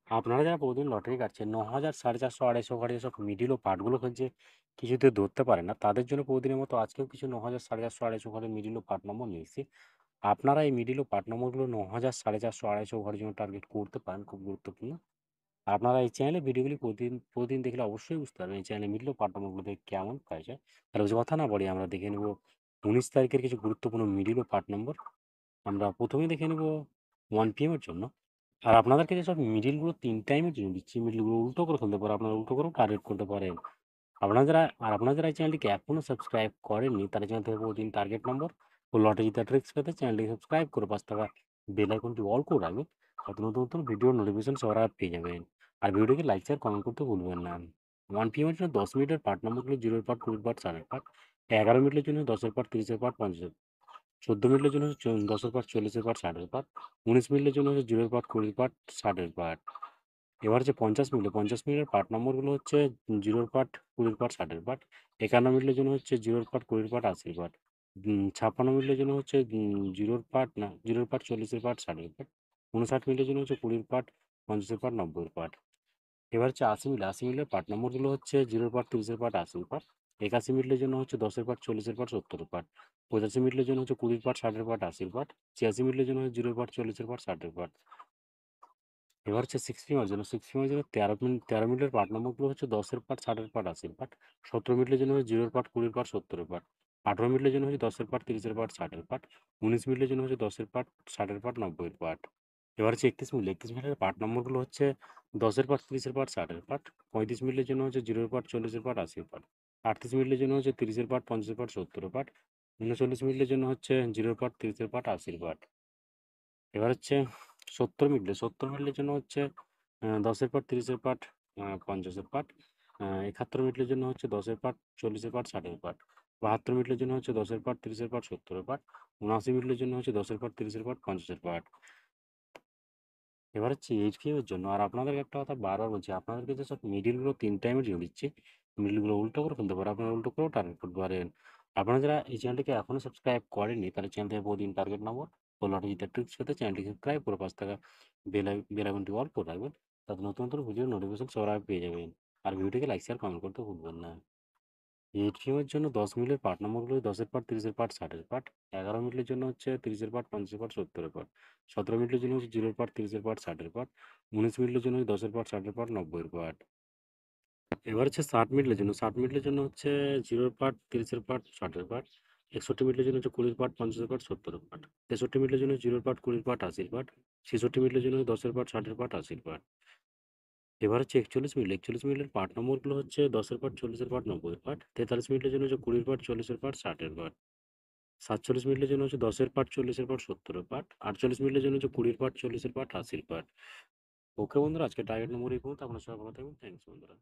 আপনারা যারা প্রতিদিন লটারি কাটছেন ৯,০০০, ৪৫০, ২৫০ ঘরে যেসব মিডিল ও পার্টগুলো খুঁজছে কিছুতে ধরতে পারে না, তাদের জন্য প্রতিদিনের মতো আজকেও কিছু ৯,০০০, ৪৫০, ২৫০ ঘরের মিডিল ও পার্ট নম্বর নিয়ে এসেছি। আপনারা এই মিডিল ও পার্ট নম্বরগুলো ৯,০০০, ৪৫০, ২৫০ ঘরের জন্য টার্গেট করতে পারেন, খুব গুরুত্বপূর্ণ। আর আপনারা এই চ্যানেলে ভিডিওগুলি প্রতিদিন প্রতিদিন দেখলে অবশ্যই বুঝতে পারবেন এই চ্যানেলে মিডিল ও পার্ট নম্বরগুলো দেখে কেমন প্রাইস হয়। তাহলে বেশি কথা না বলি আমরা দেখে নেব ১৯ তারিখের কিছু গুরুত্বপূর্ণ মিডিল ও পার্ট নম্বর। আমরা প্রথমেই দেখে নেব 1 PM এর জন্য। আর আপনাদেরকে যেসব মিডিলগুলো ৩ টাইমের জন্য দিচ্ছি, মিডিলগুলো উল্টো করে ফেলতে পারে, আপনারা উল্টো করেও টার্গেট করতে পারেন। আপনারা যারা এই চ্যানেলটিকে এখনও সাবস্ক্রাইব করেননি, তারা চ্যানেল থেকে প্রতিদিন টার্গেট নম্বর ও লটারি জিতার ট্রিক্স পেতে চ্যানেলটিকে সাবস্ক্রাইব করে পাশে থাকা বেল আইকনটি অল করে রাখবেন। যাতে নতুন নতুন ভিডিওর নোটিফিকেশন সবার আগে পেয়ে যাবেন। আর ভিডিওটিকে লাইক, শেয়ার, কমেন্ট করতে ভুলবেন না। 1 PM এর জন্য 10 মিনিটের পার্ট নম্বরগুলো 0 এর পার্ট, 20 এর পার্ট, 4 এর পার্ট। 11 মিনিটের জন্য 10 এর পার্ট, 30 এর পার্ট, 50 এর। 14 মিনিটের জন্য হচ্ছে 10 এর পার্ট, 40 এর পার্ট, 60 এর পার্ট। 19 মিনিটের জন্য হচ্ছে 0 এর পার্ট, 20 এর পার্ট, 60 এর পার্ট। এবার হচ্ছে 50 মিনিটের পার্ট নম্বরগুলো হচ্ছে 0 এর পার্ট, 20 এর পার্ট, 60 এর পার্ট। 51 মিনিটের জন্য হচ্ছে 0 এর পার্ট, 20 এর পার্ট, 80 এর পার্ট। 56 মিনিটের জন্য হচ্ছে 0 এর পার্ট না, 0 এর পার্ট, 40 এর পার্ট, 60 এর পার্ট। 59 মিনিটের জন্য হচ্ছে 20 এর পার্ট, 50 এর পার্ট, 90 এর পার্ট। এবার হচ্ছে 80 মিনিটের পার্ট নম্বরগুলো হচ্ছে 0 এর পার্ট, 30 এর পার্ট, 80 এর পার্ট। 81 মিনিটের জন্য হচ্ছে 10 এর পার্ট, 40 এর পার্ট, 70 এর পার্ট। 85 মিনিটের জন্য হচ্ছে 20 এর পার্ট, 60 এর পার্ট, 80 এর পার্ট। 86 মিনিটের জন্য হচ্ছে 0 এর পার্ট, 40 এর পার্ট, 60 এর পার্ট। এবার হচ্ছে 60 মিনিটের জন্য 13 মিনিটের পার্ট নম্বরগুলো হচ্ছে 10 এর পার্ট, 60 এর পার্ট, 80 এর পার্ট। 17 মিনিটের জন্য হচ্ছে 0 এর পার্ট, 20 এর পার্ট, 70 এর পার্ট। 18 মিনিটের জন্য হচ্ছে 10 এর পার্ট, 30 এর পার্ট, 60 এর পার্ট। 19 মিনিটের জন্য হচ্ছে 10 এর পার্ট, 60 এর পার্ট, 90 এর পার্ট। এবার হচ্ছে 31 মিনিটের পার্ট নম্বরগুলো হচ্ছে 10 এর পার্ট, 30 এর পার্ট, 60 এর পার্ট। 35 মিনিটের জন্য হচ্ছে 0 এর পার্ট, 40 এর পার্ট, 80 এর পার্ট। 38 মিনিটের জন্য হচ্ছে 30 এর পার্ট, 50 এর পার্ট, 70 এর পার্ট। 39 মিনিটের জন্য হচ্ছে 0 এর পার্ট, 30 এর পার্ট, 80 এর পার্ট। এবার হচ্ছে 70 মিনিটের জন্য হচ্ছে 10 এর পার্ট, 30 এর পার্ট, 50 এর পার্ট। 71 মিনিটের জন্য হচ্ছে 10 এর পার্ট, 40 এর পার্ট, 60 এর পার্ট। 72 মিনিটের জন্য হচ্ছে 10 এর পার্ট, 30 এর পার্ট, 70 এর পার্ট। 79 মিনিটের জন্য হচ্ছে 10 এর পার্ট, 30 এর পার্ট, 50 এর পার্ট। এবার হচ্ছে এইচকিউ এর জন্য। আর আপনাদেরকে একটা কথা বারবার বলছি, আপনাদেরকে যে সব মিডিলগুলো ৩ টাইমের জন্য দিচ্ছি, মিডিলগুলো উল্টো করে ফেলতে পারে, আপনারা উল্টো করেও টার্গেট করতে পারেন। আপনারা যারা এই চ্যানেলটিকে এখনও সাবস্ক্রাইব করেননি, তারা চ্যানেল থেকে প্রতিদিন টার্গেট নম্বর ও লটারি জিতার ট্রিক্স পেতে চ্যানেলটি সাবস্ক্রাইব করে পাশে থাকা বেল আইকনটি অল করে রাখবেন। তাতে নতুন নতুন ভিডিওর নোটিফিকেশন সবার আগে পেয়ে যাবেন। আর ভিডিওটিকে লাইক, শেয়ার, কমেন্ট করতে ভুলবেন না। এইচকিউ এর জন্য ১০ মিনিটের পার্ট নম্বরগুলো 10 এর পার্ট, 30 এর পার্ট, 60 এর পার্ট। ১১ মিনিটের জন্য হচ্ছে 30 এর পার্ট, 50 এর পার্ট, 70 এর পার্ট। ১৭ মিনিটের জন্য হচ্ছে 0 এর পার্ট, 30 এর পার্ট, 60 এর পার্ট। ১৯ মিনিটের জন্য 10 এর পার্ট, 60 এর পার্ট, 90 এর পার্ট। এবার হচ্ছে 60 মিনিটের জন্য হচ্ছে 0 এর পার্ট, 30 এর পার্ট, 60 এর পার্ট। ৬১ মিনিটের জন্য হচ্ছে 20 এর পার্ট, 50 এর পার্ট, 70 এর পার্ট। ৬৩ মিনিটের জন্য 0 এর পার্ট, 20 এর পার্ট, 80 এর পার্ট। ৬৬ মিনিটের জন্য 10 এর পার্ট, 60 এর পার্ট, 80 এর পার্ট। এবার হচ্ছে ৪১ মিনিটের পার্ট নম্বরগুলো হচ্ছে 10 এর পার্ট, 40 এর পার্ট, 90 এর পার্ট। ৪৩ মিনিটের জন্য হচ্ছে 20 এর পার্ট, 40 এর পার্ট, 60 এর পার্ট। ৪৭ মিনিটের জন্য হচ্ছে 10 এর পার্ট, 40 এর পার্ট, 70 এর পার্ট। ৪৮ মিনিটের জন্য হচ্ছে 20 এর পার্ট, 40 এর পার্ট, 80 এর পার্ট। ওকে বন্ধুরা, আজকে টার্গেট নম্বর এই পর্যন্ত। আপনারা সবাই ভালো থাকবেন। থ্যাংকস বন্ধুরা।